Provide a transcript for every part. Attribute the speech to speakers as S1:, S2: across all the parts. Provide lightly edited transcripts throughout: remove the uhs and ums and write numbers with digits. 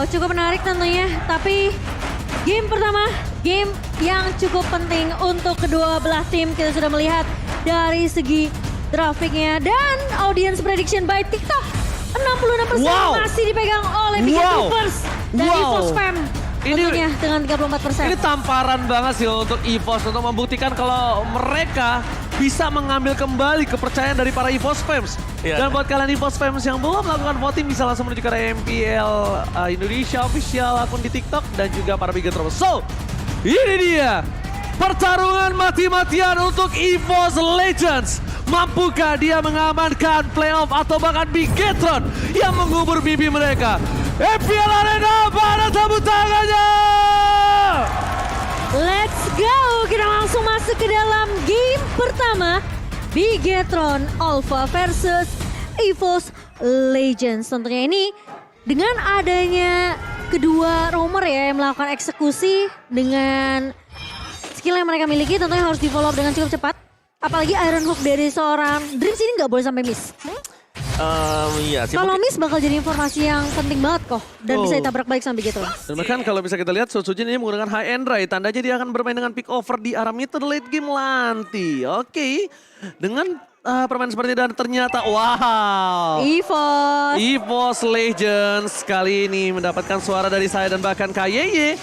S1: cukup menarik tentunya. Tapi game pertama, game yang cukup penting untuk kedua belah tim. Kita sudah melihat dari segi grafiknya dan audience prediction by TikTok. 66% masih dipegang oleh Biget Troopers dan EVOS Fam. Tentunya dengan 34%.
S2: Ini tamparan banget sih untuk EVOS untuk membuktikan kalau mereka bisa mengambil kembali kepercayaan dari para EVOS fans. Dan buat kalian EVOS fans yang belum melakukan voting bisa langsung menuju ke MPL Indonesia official akun di TikTok dan juga para Biget Troopers. So, ini dia pertarungan mati-matian untuk EVOS Legends. Mampukah dia mengamankan playoff atau bahkan Bigetron yang mengubur mimpi mereka? MPL Arena, pada tepuk tangannya!
S1: Let's go! Kita langsung masuk ke dalam game pertama. Bigetron Alpha versus EVOS Legends. Tentunya ini dengan adanya kedua romer ya yang melakukan eksekusi dengan skill yang mereka miliki tentunya harus di follow up dengan cukup cepat. Apalagi Iron Hook dari seorang Dreams ini nggak boleh sampai miss.
S3: Iya sih.
S1: Kalau miss bakal jadi informasi yang penting banget kok. Dan bisa ditabrak balik sama Bigetron.
S2: Dan bahkan kalau bisa kita lihat Sojin ini menggunakan high and dry. Tandanya dia akan bermain dengan pick over di arah mid late game nanti. Oke. Dengan permainan seperti ini dan ternyata wow. EVOS Legends kali ini mendapatkan suara dari saya dan bahkan KYY.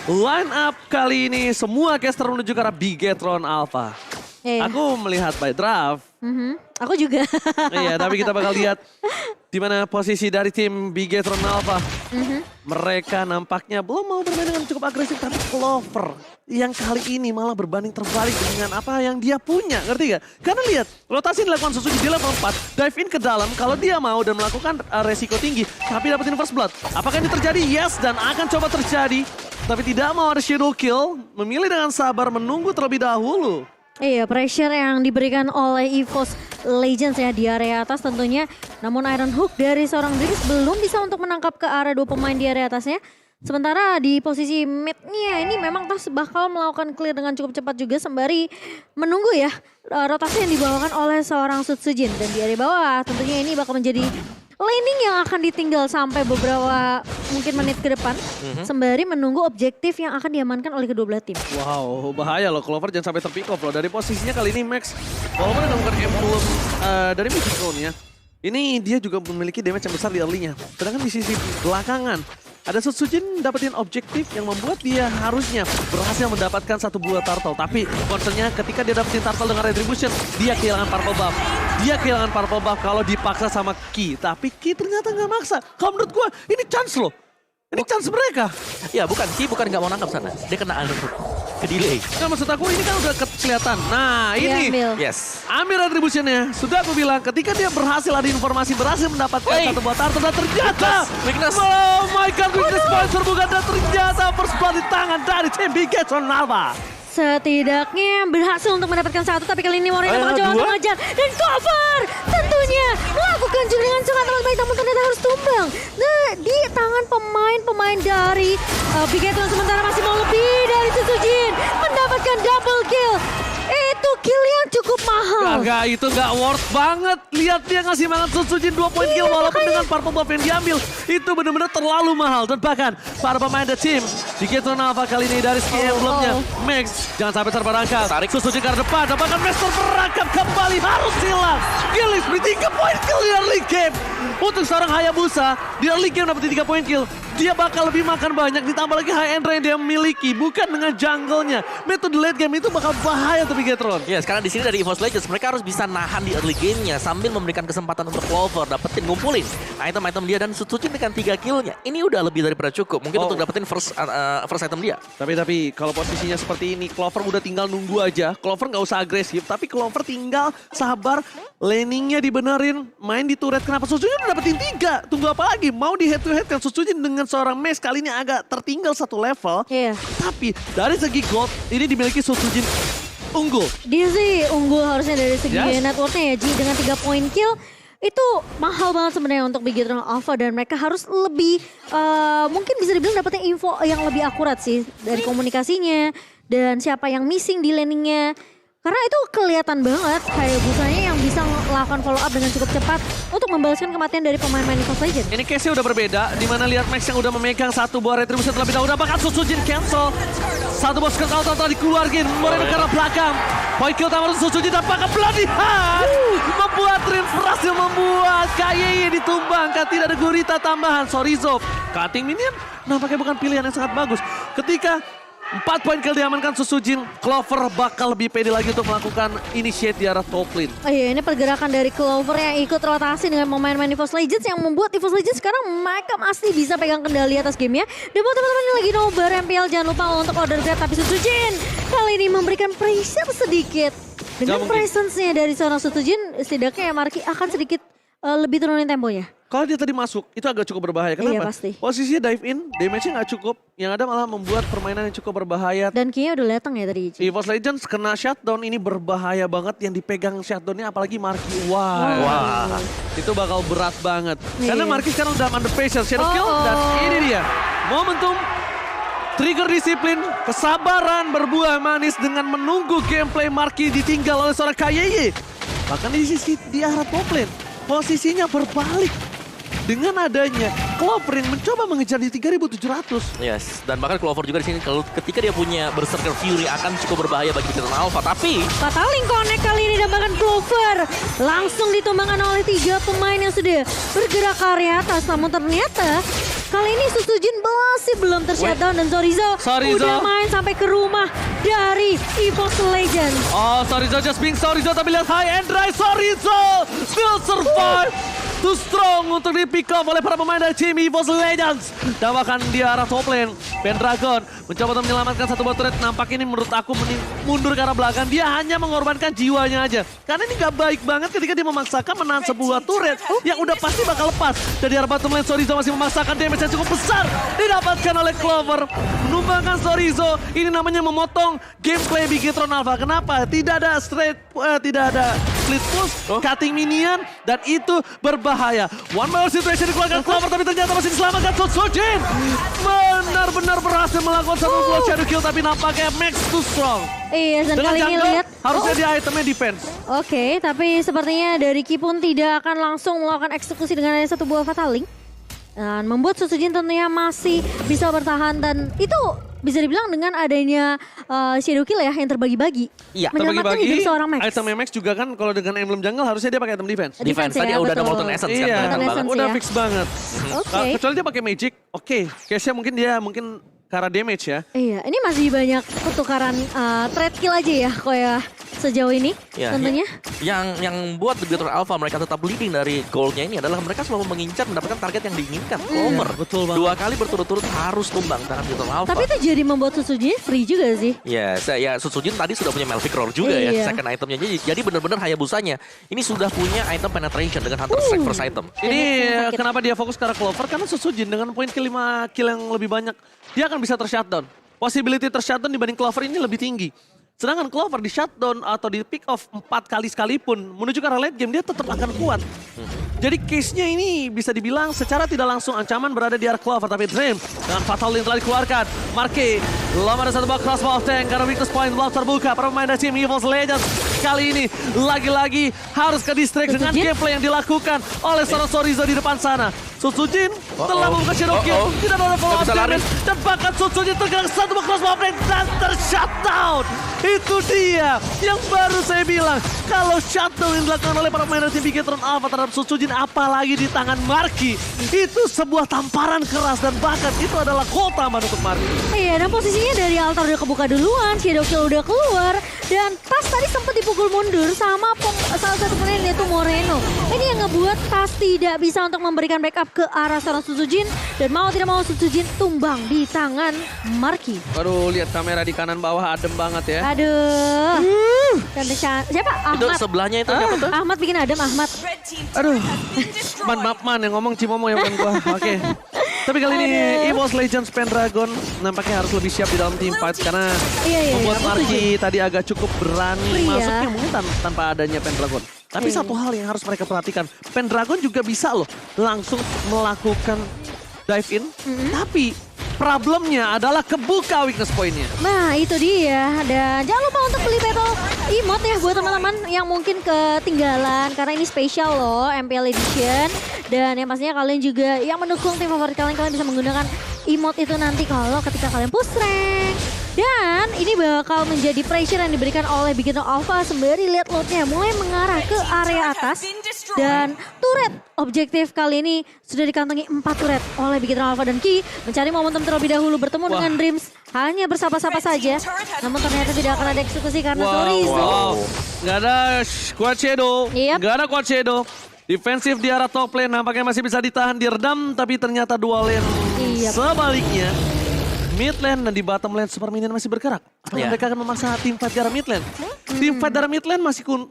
S2: Line up kali ini semua caster menuju ke arah Bigetron Alpha. Aku melihat by draft.
S1: Aku juga.
S2: Iya, tapi kita bakal lihat di mana posisi dari tim Bigetron Alpha. Mereka nampaknya belum mau bermain dengan cukup agresif, tapi Clover yang kali ini malah berbanding terbalik dengan apa yang dia punya, ngerti gak? Karena lihat, rotasi yang dilakukan Suzuki di level 4, dive in ke dalam kalau dia mau dan melakukan resiko tinggi, tapi dapetin first blood. Apakah ini terjadi? Yes, dan akan coba terjadi. Tapi tidak mau ada shadow kill, memilih dengan sabar menunggu terlebih dahulu.
S1: Iya, pressure yang diberikan oleh EVOS Legends ya di area atas tentunya. Namun Iron Hook dari seorang Dreams belum bisa untuk menangkap ke arah dua pemain di area atasnya. Sementara di posisi mid-nya ini memang Tas bakal melakukan clear dengan cukup cepat juga sembari menunggu ya rotasi yang dibawakan oleh seorang Sutsujin. Dan di area bawah tentunya ini bakal menjadi laning yang akan ditinggal sampai beberapa mungkin menit ke depan. Sembari menunggu objektif yang akan diamankan oleh kedua belah tim.
S2: Wow, bahaya loh Clover jangan sampai terpick off loh. Dari posisinya kali ini Max, walaupun ada bukan emblem dari Mythical-nya, ini dia juga memiliki damage yang besar di early-nya. Sedangkan di sisi belakangan, ada Sutsujin dapetin objektif yang membuat dia harusnya berhasil mendapatkan satu buah turtle. Tapi concernnya ketika dia dapetin turtle dengan retribution, dia kehilangan purple buff. Dia kehilangan purple buff kalau dipaksa sama Ki. Tapi Ki ternyata nggak maksa. Kalau menurut gue ini chance loh. Ini chance mereka.
S3: Ya bukan, Ki bukan nggak mau nangkap sana. Dia kena Iron Hook. Ke delay.
S2: Nah maksud aku ini kan udah kelihatan. Nah ini.
S3: Yes.
S2: Ambil retributionnya. Sudah aku bilang ketika dia berhasil ada informasi berhasil mendapatkan satu buah turtle dan ternyata.
S3: Weakness.
S2: Oh my god, weakness sponsor bukan dan ternyata first blood di tangan dari tim Bigetron Alpha.
S1: Setidaknya berhasil untuk mendapatkan satu, tapi kali ini Morena bakal coba untuk mengejar. Dan Clover tentunya melakukan dengan sangat baik, namun ternyata harus tumbang. Nah, di tangan pemain dari Bigetron sementara masih mau lebih dari Sutsujin. Mendapatkan double kill. Itu kill yang cukup mahal.
S2: Gak, itu gak worth banget. Lihat dia ngasih makan Sutsujin 2 point kill walaupun dengan purple buff yang diambil. Itu benar-benar terlalu mahal. Dan bahkan para pemain the team Bigetron Alpha kali ini dari ski emblemnya. Max, jangan sampai terperangkap. Tarik Sutsujin ke depan. Dan bahkan Master perangkap kembali harus hilang. Gillis beri 3 point kill di early game. Untuk seorang Hayabusa di early game dapat 3 point kill. Dia bakal lebih makan banyak ditambah lagi high end range dia miliki. Bukan dengan jungle-nya. Metode late game itu bakal bahaya untuk Bigetron.
S3: Ya, sekarang di sini dari EVOS Legends mereka harus bisa nahan di early game-nya sambil memberikan kesempatan untuk Clover dapetin ngumpulin item-item dia dan Sutsujin dengan 3 kill-nya. Ini udah lebih daripada cukup. Mungkin untuk dapetin first item dia.
S2: Tapi kalau posisinya seperti ini Clover udah tinggal nunggu aja. Clover nggak usah agresif, tapi Clover tinggal sabar. Laningnya dibenerin, main di turret. Kenapa Sutsujin udah dapetin 3? Tunggu apa lagi? Mau di head to head kan Sutsujin dengan seorang Max kali ini agak tertinggal satu level. Tapi dari segi gold ini dimiliki Sutsujin unggul.
S1: Dia sih unggul harusnya dari segi net worth-nya ya Ji. Dengan 3 point kill itu mahal banget sebenarnya untuk Bigetron Alpha. Dan mereka harus lebih mungkin bisa dibilang dapetnya info yang lebih akurat sih. Dari komunikasinya dan siapa yang missing di landingnya. Karena itu kelihatan banget Hayabusanya yang bisa melakukan follow up dengan cukup cepat untuk membalaskan kematian dari pemain-pemain League of Legends.
S2: Ini case-nya udah berbeda, di mana lihat Max yang udah memegang satu buah retribution terlebih dahulu. Bahkan Susujin cancel. Satu bos ke auto dikeluarkan, Moreno ke arah belakang. Point kill utama untuk Susujin dan bahkan Bloody Hand membuat Rin berhasil membuat KYY ditumbangkan. Tidak ada gurita tambahan. Sorizov, cutting minion nampaknya bukan pilihan yang sangat bagus. Ketika 4 poin kill diamankan Susujin, Clover bakal lebih pede lagi untuk melakukan initiate di arah top lane.
S1: Oh iya, ini pergerakan dari Clover yang ikut rotasi dengan pemain-pemain EVOS Legends yang membuat EVOS Legends sekarang mereka masih bisa pegang kendali atas gamenya. Dan buat teman-teman yang lagi nobar MPL, jangan lupa untuk order grab. Tapi Susujin kali ini memberikan pressure sedikit. Dengan presence-nya dari seorang Susujin, setidaknya Marky akan sedikit lebih turunin temponya.
S2: Kalau dia tadi masuk, itu agak cukup berbahaya. Kenapa?
S1: Iya, pasti.
S2: Posisinya dive in, damage-nya nggak cukup. Yang ada malah membuat permainan yang cukup berbahaya.
S1: Dan kayaknya udah datang ya tadi.
S2: EVOS Legends kena shutdown, ini berbahaya banget. Yang dipegang shutdown-nya apalagi Marky. Wah. Itu bakal berat banget.
S1: Iya.
S2: Karena Marky sekarang udah under pressure. Shadow kill, dan ini dia. Momentum, trigger disiplin, kesabaran berbuah manis dengan menunggu gameplay Marky ditinggal oleh seorang KYY. Bahkan di sisi di arah top lane, posisinya berbalik. Dengan adanya Clover yang mencoba mengejar di 3.700.
S3: Yes, dan bahkan Clover juga di sini kalau ketika dia punya Berserker Fury akan cukup berbahaya bagi Titan Alpha. Tapi
S1: Fataling Connect kali ini dan bahkan Clover langsung ditumbangkan oleh 3 pemain yang sudah bergerak ke area atas. Namun ternyata kali ini Susujin masih belum tershutdown dan Sorizo udah main sampai ke rumah dari EVOS Legends.
S2: Oh, Sorizo just being Sorizo, tapi lihat high and dry. Sorizo still survive. Too strong untuk di pick off oleh para pemain dari tim EVOS Legends. Dan bahkan di arah top lane, Pendragon mencoba untuk menyelamatkan satu buah turret. Nampak ini menurut aku mundur ke arah belakang. Dia hanya mengorbankan jiwanya aja. Karena ini gak baik banget ketika dia memaksakan menahan sebuah turret yang udah pasti bakal lepas. Dan di arah bottom lane, Sorizo masih memaksakan damage yang cukup besar. Didapatkan oleh Clover. Menumbangkan Sorizo. Ini namanya memotong gameplay Bigetron Alpha. Kenapa? Tidak ada tidak ada split push, cutting minion, dan itu berbahaya. One more situation dikeluarkan Clover, tapi ternyata masih diselamatkan Susujin. Benar-benar berhasil melakukan satu buah shadow kill, tapi nampaknya Max too strong.
S1: Iya, dan
S2: Dengan
S1: kali ini
S2: jungle,
S1: lihat
S2: harusnya dia itemnya defense.
S1: Oke, tapi sepertinya dari Ki pun tidak akan langsung melakukan eksekusi dengan adanya satu buah Fataling. Dan membuat Susujin tentunya masih bisa bertahan, dan itu bisa dibilang dengan adanya shadow kill ya yang terbagi-bagi.
S3: Iya,
S1: menyelamatkan hidup seorang Max.
S2: Item Max juga kan kalau dengan emblem jungle harusnya dia pakai item defense.
S3: defense
S1: ya,
S3: tadi udah ada
S1: betul.
S3: Molten Essence kan.
S2: Iya,
S3: kelihatan banget.
S2: udah
S1: ya.
S2: fix banget.
S1: Oke.
S2: Kecuali dia pakai magic, oke. Case-nya mungkin dia karena damage ya.
S1: Iya, ini masih banyak pertukaran trade kill aja ya kok ya sejauh ini
S3: Ya,
S1: tentunya.
S3: Yang buat Bigetron Alpha mereka tetap leading dari goalnya ini adalah mereka selalu mengincar mendapatkan target yang diinginkan. Clover
S2: betul banget.
S3: 2 kali berturut-turut harus tumbang tangan Bigetron Alpha.
S1: Tapi itu jadi membuat Susujin free juga sih.
S3: Ya, Susujin tadi sudah punya Melvic Roar juga ya,
S1: Iya.
S3: second itemnya. Jadi benar-benar Hayabusanya ini sudah punya item penetration dengan Hunter Strike first item.
S2: Ini
S1: Sakit.
S2: kenapa dia fokus ke arah Clover? Karena Susujin dengan poin kill 5 kill yang lebih banyak, dia akan bisa tershutdown. Possibility tershutdown dibanding Clover ini lebih tinggi. Sedangkan Clover di shutdown atau di pick off 4 kali sekalipun menuju ke arah late game dia tetap akan kuat. Jadi case-nya ini bisa dibilang secara tidak langsung ancaman berada di arah Clover. Tapi Dream dengan Fatal yang telah dikeluarkan. Marky belum ada satu buah crossbow tank karena weakness point belum terbuka. Para pemain dari tim EVOS Legends kali ini lagi-lagi harus ke distract dengan gameplay yang dilakukan oleh seorang Sorizo di depan sana. Susujin telah membuka shadow kill. Tidak ada follow up damage. Dan bahkan Susujin tergerak satu buah crossbow tank dan tershutdown. Itu dia yang baru saya bilang. Kalau shutdown yang dilakukan oleh para pemain dari tim Bigetron Alpha terhadap Susujin apalagi di tangan Marky. Itu sebuah tamparan keras dan bahkan itu adalah gol tambahan untuk Marky.
S1: Iya, dan posisinya dari altar udah kebuka duluan, shadow kill udah keluar, dan Tas tadi sempat dipukul mundur sama salah satu pemain yaitu Moreno. Ini yang ngebuat Tas tidak bisa untuk memberikan backup ke arah seorang Susujin, dan mau tidak mau Susujin tumbang di tangan Marky.
S2: Aduh, lihat kamera di kanan bawah adem banget ya.
S1: Aduh. Dan siapa?
S3: Itu
S1: Ahmad.
S3: sebelahnya itu siapa tuh?
S1: Ahmad bikin adem, Ahmad.
S2: Aduh, maaf yang ngomong Cimomo ya bukan gua. Oke. Tapi kali ini EVOS Legends Pendragon nampaknya harus lebih siap di dalam team fight karena
S1: Iya,
S2: membuat
S1: aku
S2: Marky tadi agak cukup berani
S1: Iya.
S2: masuknya mungkin tanpa adanya Pendragon. Tapi satu hal yang harus mereka perhatikan, Pendragon juga bisa loh langsung melakukan dive in, tapi problemnya adalah kebuka weakness point-nya.
S1: Nah itu dia, dan jangan lupa untuk beli battle emote ya buat teman-teman yang mungkin ketinggalan. Karena ini spesial loh, MPL Edition. Dan yang pastinya kalian juga yang mendukung tim favorit kalian, kalian bisa menggunakan emote itu nanti kalau ketika kalian push rank. Dan ini bakal menjadi pressure yang diberikan oleh Beginner Alpha sembari lihat loadnya mulai mengarah ke area atas. Dan turret objektif kali ini sudah dikantongi 4 turret oleh Beginner Alpha dan Ki mencari momentum terlebih dahulu bertemu dengan Dreams. Hanya bersapa-sapa saja, namun ternyata tidak akan ada eksekusi karena Sorizo.
S2: Nggak ada Quad Shadow,
S1: Yep.
S2: nggak ada Quad Shadow. Defensif di arah top lane nampaknya masih bisa ditahan, diredam, tapi ternyata dual lane
S1: Yep.
S2: sebaliknya. Mid lane dan di bottom lane Super Minion masih bergerak. Apakah mereka akan memaksa tim fight di arah mid lane? Tim fight di arah mid lane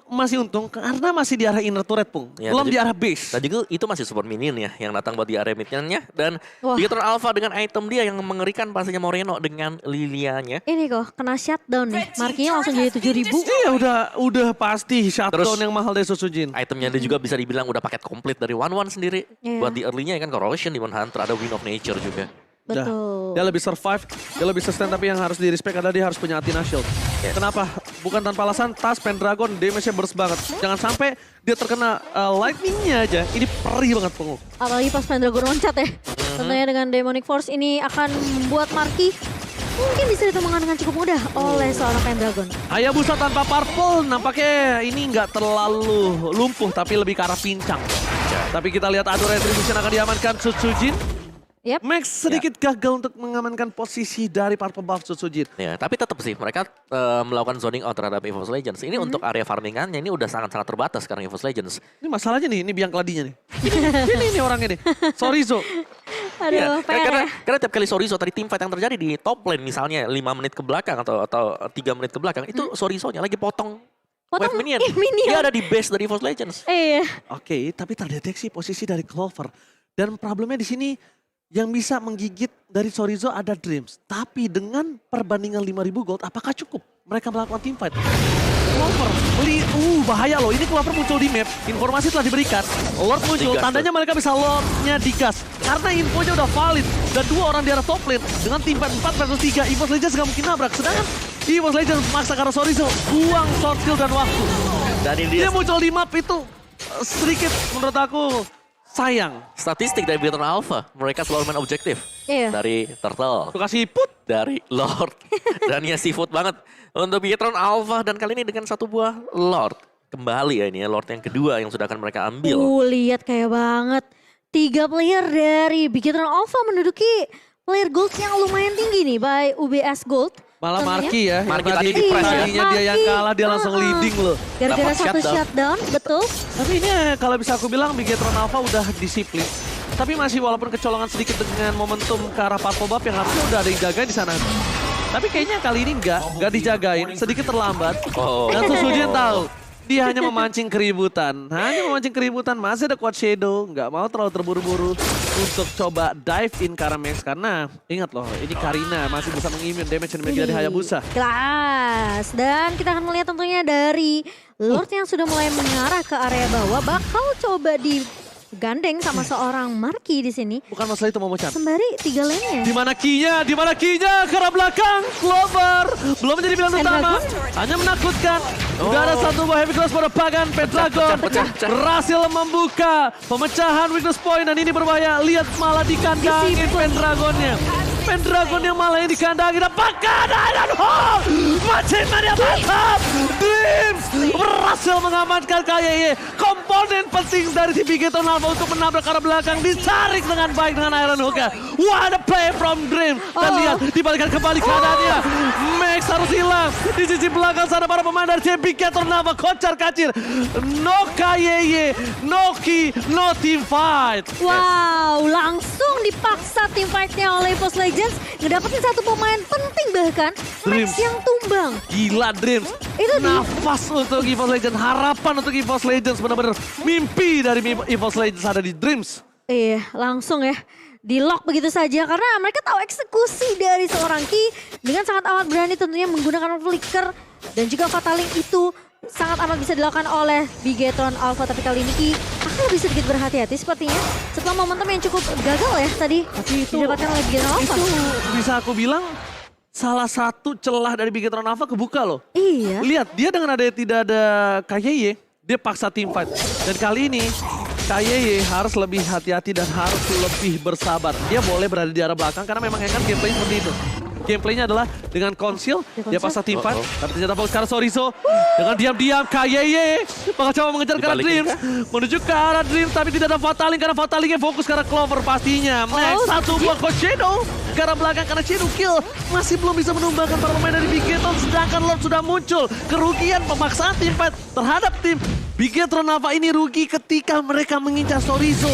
S2: masih untung karena masih di arah inner turret, Pung.
S3: Ya,
S2: Belum
S3: tadi-
S2: di arah base.
S3: Dan juga itu masih support minion ya yang datang buat di area mid-nya. Dan
S1: Wah.
S3: Beatrice Alpha dengan item dia yang mengerikan pastinya Moreno dengan Lilianya.
S1: Ini kok kena shutdown nih, markinya langsung jadi 7.000.
S2: Iya udah pasti shutdown
S3: Terus-
S2: yang mahal dari Susujin.
S3: Itemnya dia juga bisa dibilang udah paket komplit dari One sendiri.
S1: Iya.
S3: Buat di early-nya ya kan Corrosion, Demon Hunter, ada Wind of Nature juga.
S1: Betul.
S2: Dia lebih survive, dia lebih sustain, tapi yang harus di-respect adalah dia harus punya Athena Shield.
S3: Yes.
S2: Kenapa? Bukan tanpa alasan, tas Pendragon damage-nya burst banget. Jangan sampai dia terkena lightning-nya aja. Ini perih banget, Pengu.
S1: Apalagi pas Pendragon loncat ya. Tentunya dengan Demonic Force ini akan membuat Marki mungkin bisa ditemukan dengan cukup mudah oleh seorang Pendragon.
S2: Hayabusa tanpa purple nampaknya ini nggak terlalu lumpuh, tapi lebih ke arah pincang. Tapi kita lihat adu retribution akan diamankan Sutsujin.
S1: Yap.
S2: Max sedikit gagal untuk mengamankan posisi dari purple buff Sutsujin.
S3: Ya, tapi tetap sih mereka melakukan zoning out terhadap EVOS Legends. Ini untuk area farmingannya ini udah sangat-sangat terbatas sekarang EVOS Legends.
S2: Ini masalahnya nih, ini biang keladinya nih. Ini orangnya nih. Sorizo.
S1: Aduh,
S3: Ya,
S1: PR ya.
S3: karena tiap kali Sorizo tadi team fight yang terjadi di top lane misalnya 5 menit ke belakang atau 3 menit ke belakang itu Sorizo-nya lagi potong wave minion.
S1: minion.
S3: Dia ada di base dari EVOS Legends.
S1: Iya.
S2: Oke, tapi terdeteksi posisi dari Clover. Dan problemnya di sini yang bisa menggigit dari Sorizo ada Dreams. Tapi dengan perbandingan 5.000 gold, apakah cukup mereka melakukan team fight? Clover, bahaya loh. Ini Clover muncul di map, informasi telah diberikan. Lord muncul,
S3: Digas
S2: tandanya mereka bisa Lordnya digas. Karena infonya udah valid. Dan 2 orang di arah top lane dengan team fight 4 versus 3. EVOS Legends gak mungkin nabrak. Sedangkan EVOS Legends memaksa karena Sorizo buang short kill dan waktu.
S3: Dan ini
S2: Dia
S3: dia
S2: muncul di map itu sedikit menurut aku sayang.
S3: statistik dari Beatrice Alpha. Mereka selalu main objektif.
S1: Iya.
S3: Dari Turtle,
S2: Aku kasih put.
S3: dari Lord. Dan ya seafood banget untuk Beatrice Alpha. Dan kali ini dengan satu buah Lord. Kembali ya ini ya Lord yang kedua yang sudah akan mereka ambil.
S1: Lihat kayak banget. 3 player dari Beginner Alpha menduduki player gold yang lumayan tinggi nih by UBS Gold.
S2: Malah
S1: Tentunya.
S2: Marki ya.
S3: Marki
S2: yang
S3: tadi di press ya.
S2: tadinya dia yang
S1: Marki.
S2: kalah, dia langsung leading loh.
S1: Gara-gara
S3: Dapat
S1: satu
S3: shutdown.
S1: shutdown, betul.
S2: Tapi ini kalau bisa aku bilang Bigetron Alpha udah disiplin. Tapi masih walaupun kecolongan sedikit dengan momentum ke arah Purple Buff yang harusnya udah ada yang jagain di sana. Tapi kayaknya kali ini nggak dijagain, sedikit terlambat.
S3: Oh.
S2: Dan Susujin tahu, dia hanya memancing keributan. Masih ada Quad Shadow, nggak mau terlalu terburu-buru untuk coba dive in ke arah Max. Karena ingat loh, ini Karina masih bisa mengimmune damage yang dimiliki dari Hayabusa.
S1: Kelas. Dan kita akan melihat tentunya dari Lord yang sudah mulai mengarah ke area bawah. Bakal coba digandeng sama seorang Marki di sini.
S2: Bukan masalah itu Momo-chan.
S1: Sembari 3 lane-nya.
S2: Di mana kinya? Di mana kinya? Ke arah belakang. Clover. Belum menjadi pilihan utama. Hanya menakutkan. Udah ada satu buah heavy cross pada Pagan. Pendragon
S3: pecah.
S2: berhasil membuka pemecahan weakness point. Dan ini berbahaya. Lihat malah dikandangin Pendragonnya. Pendragon yang malah yang dikandangin. Apakah ada Iron Hawk? Macet mania mantap. Dreams berhasil mengamankan KYY. Komponen penting dari si Bigetron Alpha untuk menabrak ke arah belakang. Ditarik dengan baik dengan Iron Hook. What a play from Dream. Dan lihat dibalikan kembali keadaannya. Max harus hilang. Di sisi belakang sana para pemain dari si Bigetron Alpha kocar kacir. No KYY, no key, no team fight.
S1: Wow, langsung dipaksa tim fight-nya oleh EVOS Legends. Ngedapetin satu pemain penting bahkan.
S2: Dreams.
S1: Max yang tumbang.
S2: Gila Dreams.
S1: Itu di-
S2: Nafas untuk EVOS Legends. Harapan untuk EVOS Legends. Benar-benar mimpi dari EVOS Legends ada di Dreams.
S1: Iya, langsung ya. Di lock begitu saja karena mereka tahu eksekusi dari seorang Ki dengan sangat amat berani tentunya menggunakan flicker dan juga Fataling itu sangat amat bisa dilakukan oleh Bigetron Alpha. Tapi kali ini Ki akan lebih sedikit berhati-hati sepertinya. Setelah momentum yang cukup gagal ya tadi.
S2: Tapi itu,
S1: didapatkan oleh Bigetron Alpha.
S2: itu bisa aku bilang salah satu celah dari Bigetron Alpha kebuka loh.
S1: Iya.
S2: Lihat, dia dengan tidak ada KYY, dia paksa team fight. Dan kali ini, KYY harus lebih hati-hati dan harus lebih bersabar. Dia boleh berada di arah belakang karena memang kan gameplay seperti itu. Gameplaynya adalah dengan conceal, dia paksa team fight. Tapi ternyata fokus ke arah Sorizo. Dengan diam-diam, KYY bakal coba mengejar ke arah
S3: Dibalikin
S2: Dreams. Menuju ke arah Dreams, tapi tidak ada Fataling karena Fatalingnya fokus ke arah Clover pastinya. Next, satu buah Coach Shadow ke arah belakang karena Shadow kill. Masih belum bisa menumbangkan para pemain dari Bigetron, sedangkan Lord sudah muncul. Kerugian pemaksaan team fight terhadap tim Bigetron Alpha ini rugi ketika mereka mengincar Sorizo.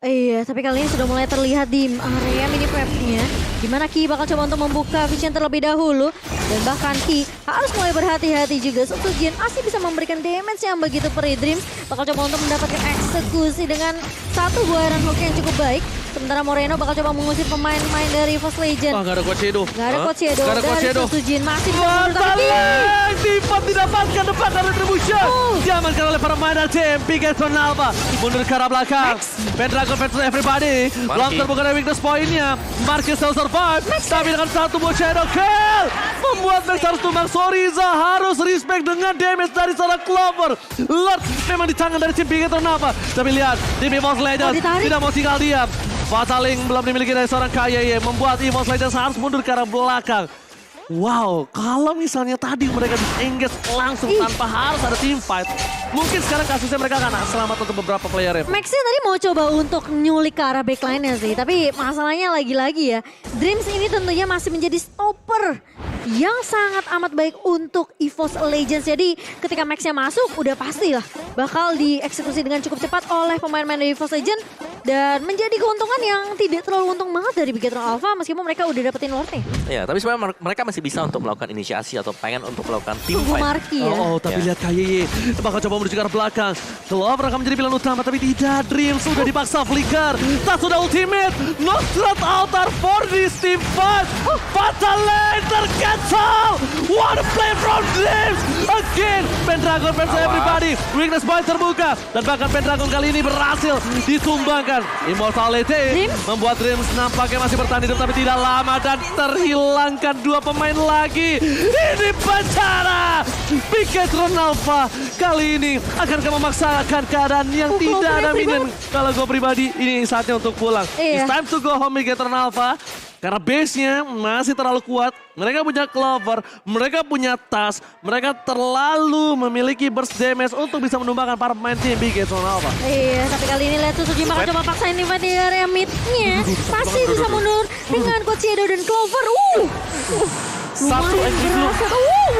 S1: Iya, tapi kali ini sudah mulai terlihat di area mini map-nya. Di mana Ki bakal coba untuk membuka vision terlebih dahulu. Dan bahkan Ki harus mulai berhati-hati juga. Sutujin masih bisa memberikan damage yang begitu perih. Dreams bakal coba untuk mendapatkan eksekusi dengan satu buah Iron Hook yang cukup baik. Sementara Moreno bakal coba mengusir pemain-pemain dari Force Legend.
S2: Wah, gak ada Coach Shadow.
S1: Gak ada Coach Shadow
S2: Gak ada Coach
S1: dari
S2: Shadow.
S1: Sutujin masih bisa mundur tapi Ki.
S2: Fataling! Tipat didapatkan depan dari Retribution. Diamankan oleh para pemain tim Bigetron Alpha. Mundur ke arah belakang. Pendragon versus everybody. Belum terbuka dari weakness point-nya. Marcus still survive. Tapi dengan satu buah Shadow kill. Membuat Max harus tumbang. Soriza harus respect dengan damage dari seorang Clover. Lord memang di tangan dari tim Bigetron Alpha. Tapi lihat, tim EVOS Legends
S1: ditarik.
S2: tidak mau tinggal diam. Fataling belum dimiliki dari seorang KYY. Membuat EVOS Legends harus mundur ke arah belakang. Wow, kalau misalnya tadi mereka di-engage langsung tanpa harus ada team fight, mungkin sekarang kasusnya mereka akan selamat untuk beberapa player.
S1: Maxnya tadi mau coba untuk nyulik ke arah backline-nya sih. Tapi masalahnya lagi-lagi ya. Dreams ini tentunya masih menjadi stopper yang sangat amat baik untuk EVOS Legends. Jadi ketika Maxnya masuk udah pastilah bakal dieksekusi dengan cukup cepat oleh pemain-pemain dari EVOS Legends. Dan menjadi keuntungan yang tidak terlalu untung banget dari Bigetron Alpha meskipun mereka udah dapetin Lord-nya.
S3: Iya, tapi sebenarnya mereka masih bisa untuk melakukan inisiasi atau pengen untuk melakukan team
S1: Tunggu
S3: fight.
S1: Marki ya.
S2: Tapi lihat KYY bakal coba menuju ke arah belakang. Clover akan menjadi pilihan utama tapi tidak. Dreams sudah dipaksa flicker. Tak sudah ultimate. Nostrat altar for this team fight. Fataling tercancel. What a play from Dreams. Again, Pendragon versus everybody. Weakness point terbuka. Dan bahkan Pendragon kali ini berhasil ditumbangkan. Immortality membuat Dreams nampaknya masih bertahan hidup tapi tidak lama. Dan terhilangkan dua pemain lagi. Ini penjara. Bigetron Alpha kali ini akankah memaksakan keadaan yang tidak ada minion. Kalau gue pribadi ini saatnya untuk pulang.
S1: Iya.
S2: It's time to go home Bigetron Alpha. Karena base-nya masih terlalu kuat. Mereka punya Clover, mereka punya tas, mereka terlalu memiliki burst damage untuk bisa menumbangkan para pemain tim Bigetron Alpha.
S1: Iya, tapi kali ini lihat Suzuki bakal coba paksain nih di area mid-nya. Masih bisa mundur dengan Coach Shadow dan Clover.
S3: Satu
S1: lumayan
S3: entry blue.
S1: berasa.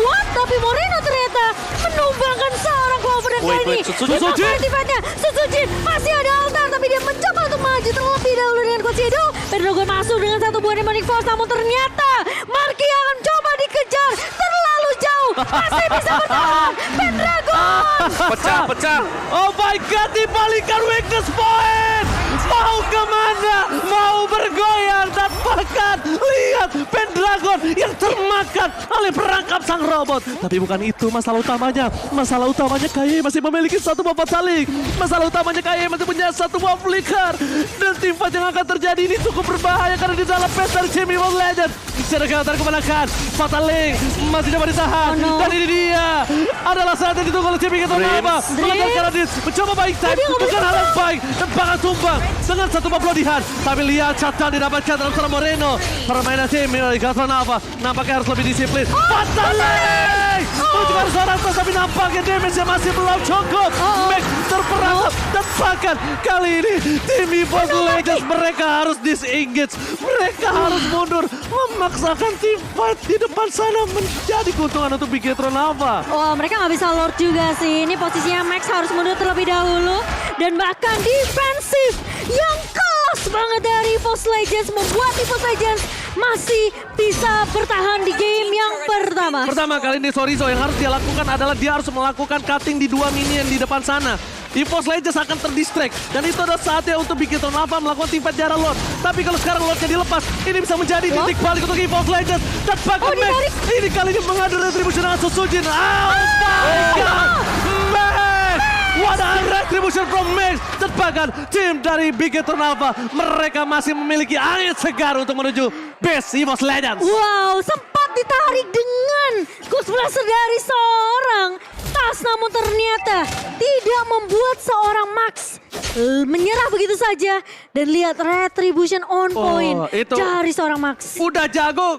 S1: What? Tapi Moreno ternyata menumbangkan seorang Clover dan kali ini. Sutsuji masih ada altar tapi dia mencoba untuk maju terlebih dahulu dengan Coach Shadow. Pendragon masuk dengan satu buah Demonic Force namun ternyata Marki akan coba dikejar terlalu jauh. Masih bisa bertahan. Pendragon.
S3: Pecah.
S2: Oh my god, dibalikan weakness point. Mau kemana? Mau bergoyang dan bahkan lihat Pendragon yang termakan oleh perangkap sang robot. Tapi bukan itu masalah utamanya. Masalah utamanya KYY masih memiliki satu buah Fataling. Masalah utamanya KYY masih punya satu buah flicker. Dan tim fight yang akan terjadi ini cukup berbahaya karena di dalam base dari tim EVOS Legends. Secara kelihatan kemenangan. Fataling masih dapat ditahan. Dan ini dia adalah saat yang ditunggu oleh tim Bigetron Alpha. Mengejar karena dia mencoba baik time. Bukan hal yang baik. Dan bakal tumbang dengan satu buah pelodihan. Tapi lihat shutdown didapatkan dalam seorang Moreno. Permainan tim Bigetron Alpha nampaknya harus lebih disiplin. Fataling! Menuju ke seorang tas tapi nampaknya damage-nya masih belum cukup. Max terperangkap dan bahkan kali ini tim EVOS Legends mereka harus disengage. Mereka harus mundur memaksakan tim fight di depan sana menjadi keuntungan untuk Bigetron Alpha.
S1: Wah, mereka nggak bisa Lord juga sih. Ini posisinya Max harus mundur terlebih dahulu. Dan bahkan defensif yang kelas banget dari EVOS Legends membuat EVOS Legends masih bisa bertahan di game yang pertama.
S2: Pertama kali ini Sorizo yang harus dia lakukan adalah dia harus melakukan cutting di dua minion di depan sana. EVOS Legends akan terdistract dan itu adalah saatnya untuk Bigetron Alpha melakukan tim fight di arah Lord. Tapi kalau sekarang Lordnya dilepas, ini bisa menjadi titik balik untuk EVOS Legends. Dan bahkan Max ini kali ini mengadu retribution dengan Susujin. Oh my god! Max! Ada retribution from Max. Dan bahkan tim dari Bigetron Alpha, mereka masih memiliki angin segar untuk menuju base EVOS Legends.
S1: Wow, sempat ditarik dengan Ghost Blaster dari seorang Tas, namun ternyata tidak membuat seorang Max menyerah begitu saja. Dan lihat retribution on point
S2: itu
S1: dari seorang Max.
S2: udah jago,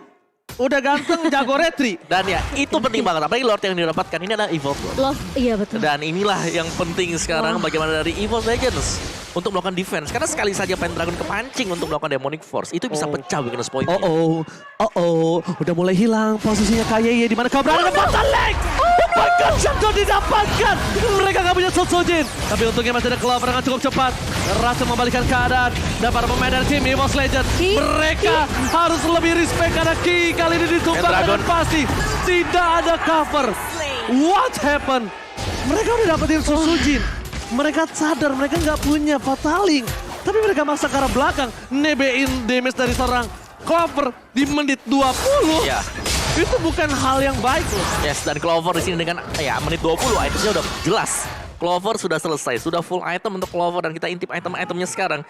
S2: udah ganteng, jago retri.
S3: Dan ya itu penting banget, apalagi Lord yang didapatkan ini adalah Evolve Lord.
S1: Love, iya betul.
S3: Dan inilah yang penting sekarang bagaimana dari EVOS Legends untuk melakukan defense. Karena sekali saja Pendragon kepancing untuk melakukan Demonic Force, itu bisa pecah weakness point.
S2: Udah mulai hilang posisinya KYY di mana kau berada Fatal Leg. Oh my god, shutdown didapatkan. Mereka gak punya Sotsujin, tapi untungnya masih ada Clover yang cukup cepat berhasil membalikkan keadaan. Dan para pemain dari tim EVOS Legends, mereka harus lebih respect karena Ki kali ini ditumbang
S3: Pendragon.
S2: dengan pasti tidak ada cover. What happened? Mereka udah dapetin Sotsujin. Mereka sadar mereka nggak punya Fataling. Tapi mereka maksa ke arah belakang. Nebein damage dari seorang Clover di menit 20.
S3: Ya.
S2: Itu bukan hal yang baik loh.
S3: Yes, dan Clover di sini dengan ya menit 20 itemnya udah jelas. Clover sudah selesai, sudah full item untuk Clover dan kita intip item-itemnya sekarang.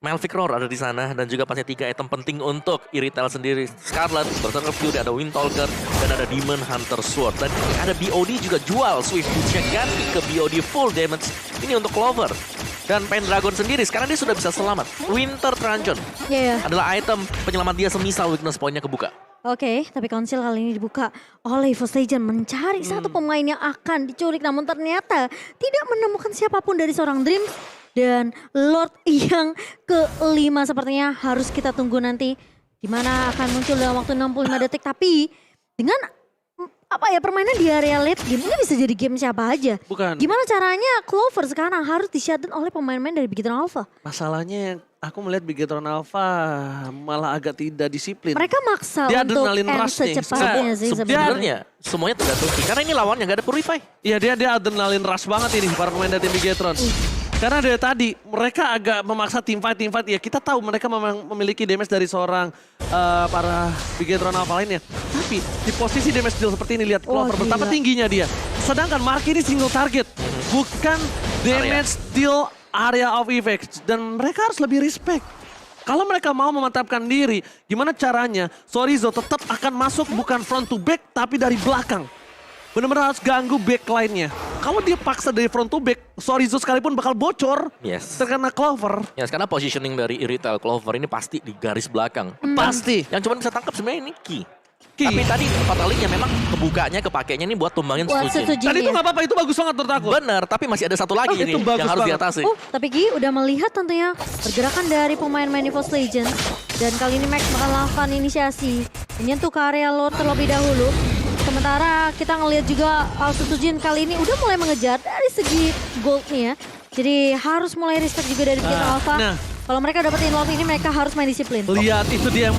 S3: Melvic Roar ada di sana dan juga pastinya 3 item penting untuk Iritel sendiri. Scarlet, Berserker Fury, ada Windtalker, dan ada Demon Hunter Sword. Dan ini ada BOD juga jual Swift Boots-nya ganti ke BOD full damage. Ini untuk Clover. Dan Pendragon sendiri sekarang dia sudah bisa selamat. Winter Truncheon
S1: Iya.
S3: adalah item penyelamat dia semisal weakness point-nya kebuka.
S1: Oke, tapi konsil kali ini dibuka oleh EVOS Legends mencari satu pemain yang akan diculik, namun ternyata tidak menemukan siapapun dari seorang Dream. Dan Lord yang kelima sepertinya harus kita tunggu nanti di mana akan muncul dalam waktu 65 detik. Tapi dengan permainan di area late game ini bisa jadi game siapa aja.
S2: Bukan.
S1: Gimana caranya Clover sekarang harus di-shutdown oleh pemain-pemain dari Bigetron Alpha?
S2: Masalahnya yang aku melihat Bigetron Alpha malah agak tidak disiplin.
S1: Mereka maksa
S2: Dia
S1: untuk
S2: adrenalin
S1: end
S2: rush nih.
S1: secepatnya sih sebenarnya.
S3: Sebenarnya semuanya tergantung karena ini lawannya nggak ada Purify.
S2: Iya dia adrenalin rush banget ini para pemain dari tim Bigetron. Karena dari tadi mereka agak memaksa team fight ya kita tahu mereka memang memiliki damage dari seorang para Bigetron Alpha lainnya. Tapi di posisi damage deal seperti ini lihat Clover
S1: gila.
S2: betapa tingginya dia. Sedangkan Mark ini single target, bukan damage deal area of effects, dan mereka harus lebih respect. Kalau mereka mau memantapkan diri, gimana caranya Sorizo tetap akan masuk bukan front to back tapi dari belakang. Benar-benar harus ganggu backline-nya. Kalau dia paksa dari front to back, Sorizo sekalipun bakal bocor.
S3: Yes.
S2: Terkena Clover.
S3: Ya, karena positioning dari Iritel Clover ini pasti di garis belakang.
S2: Pasti.
S3: Yang cuma bisa tangkap sebenarnya ini Ki.
S2: Ki.
S3: Tapi tadi Fatalingnya memang kebukanya, kepakainya ini buat tumbangin
S1: Buat
S3: Sujin.
S1: Sujin.
S2: Tadi itu
S1: Iya.
S2: nggak apa-apa, itu bagus banget menurut aku.
S3: Bener, tapi masih ada satu lagi
S2: itu
S3: nih
S2: bagus
S3: yang harus
S2: banget.
S3: diatasi.
S1: Tapi Gi udah melihat tentunya pergerakan dari pemain-pemain EVOS Legends. Dan kali ini Max bakal melakukan inisiasi. Menyentuh ke area Lord terlebih dahulu. Sementara kita ngelihat juga Sujin kali ini udah mulai mengejar dari segi goldnya. Jadi harus mulai respect juga dari Bigetron Alpha.
S2: nah.
S1: Kalau mereka dapetin love ini mereka harus main disiplin.
S2: Lihat, itu dia yang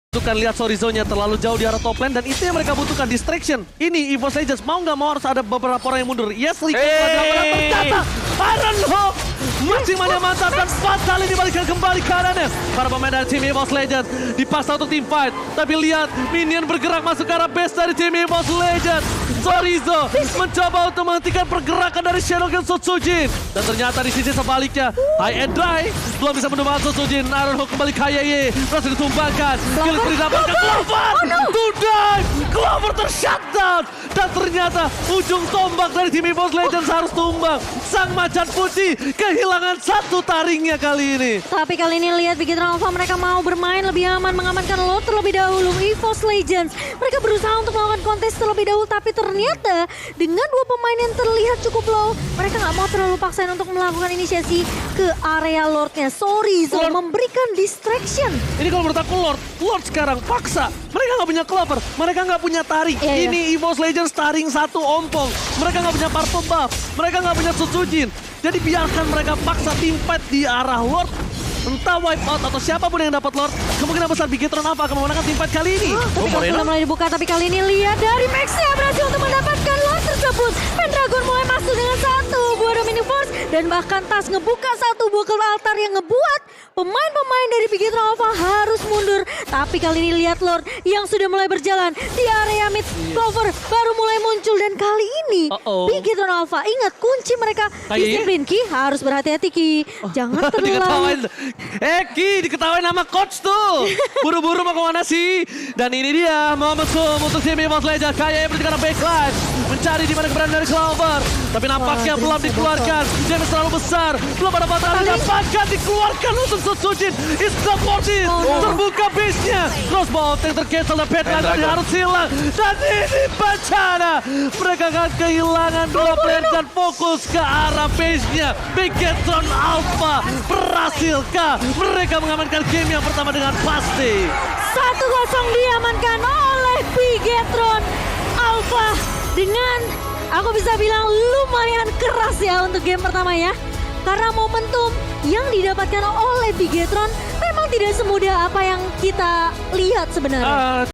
S2: butuhkan. Lihat Sorizo-nya terlalu jauh di arah top lane dan itu yang mereka butuhkan, distraction. Ini EVOS Legends mau nggak mau harus ada beberapa orang yang mundur. Yes, Rico ada ternyata Iron Hawk masih mantap dan fatal ini dibalikkan kembali keadaannya. Para pemain dari tim EVOS Legends dipaksa untuk team fight. Tapi lihat minion bergerak masuk ke arah base dari tim EVOS Legends. Sorizo mencoba untuk menghentikan pergerakan dari Shadow Sotsujin. Dan ternyata di sisi sebaliknya High and Dry belum bisa menumbangkan Sotsujin. Iron Hawk kembali ke HYY, berhasil ditumbangkan. Kill didapatkan Clover. Tudai, Clover tershutdown. Dan ternyata ujung tombak dari tim EVOS Legends harus tumbang. Sang macan putih kehilangan satu taringnya kali ini.
S1: Tapi kali ini lihat Bigetron Alpha mereka mau bermain lebih aman, mengamankan Lord terlebih dahulu. EVOS Legends mereka berusaha untuk melakukan kontes terlebih dahulu, tapi ternyata dengan dua pemain yang terlihat cukup low, mereka nggak mau terlalu paksain untuk melakukan inisiasi ke area Lordnya. Sorizo memberikan distraction.
S2: Ini kalau menurut aku Lord sekarang paksa. Mereka nggak punya Clover, mereka nggak punya taring.
S1: Iya.
S2: Ini EVOS Legends taring satu ompong. Mereka nggak punya Purple Buff, mereka nggak punya Sotsujin. Jadi biarkan mereka paksa tim fight di arah Lord. Entah wipe out atau siapapun yang dapat Lord, kemungkinan besar Bigetron Alpha akan memenangkan tim fight kali ini.
S1: Tapi kalau sudah mulai dibuka, tapi kali ini lihat dari Max-nya berhasil untuk mendapatkan Lord tersebut. ngebut. Pendragon mulai masuk dengan satu buah Dominic Force. Dan bahkan Tas ngebuka satu buah ke altar yang ngebuat pemain-pemain dari Bigetron Alpha harus mundur. Tapi kali ini lihat Lord yang sudah mulai berjalan di area mid. Clover baru mulai muncul dan kali ini Bigetron Alpha ingat kunci mereka disiplin. Ki harus berhati-hati Ki. Jangan terlalu.
S2: Diketawain. Ki diketawain nama coach tuh. Buru-buru mau kemana sih? Dan ini dia momentum untuk tim EVOS Legends. Kayaknya berarti backline. Mencari di mana keberadaan dari Clover. Tapi nampaknya belum dikeluarkan. Damage terlalu besar. Belum ada batal didapatkan. Dikeluarkan untuk Sujin. It's not worth it. Terbuka base-nya. Crossbow yang tercancel dan Petland tadi harus hilang. Dan ini bencana. Mereka akan kehilangan dua player dan fokus ke arah base-nya. Bigetron Alpha. Berhasilkah mereka mengamankan game yang pertama dengan pasti?
S1: 1-0 diamankan oleh Bigetron Alpha dengan aku bisa bilang lumayan keras ya untuk game pertama ya. Karena momentum yang didapatkan oleh Bigetron memang tidak semudah apa yang kita lihat sebenarnya.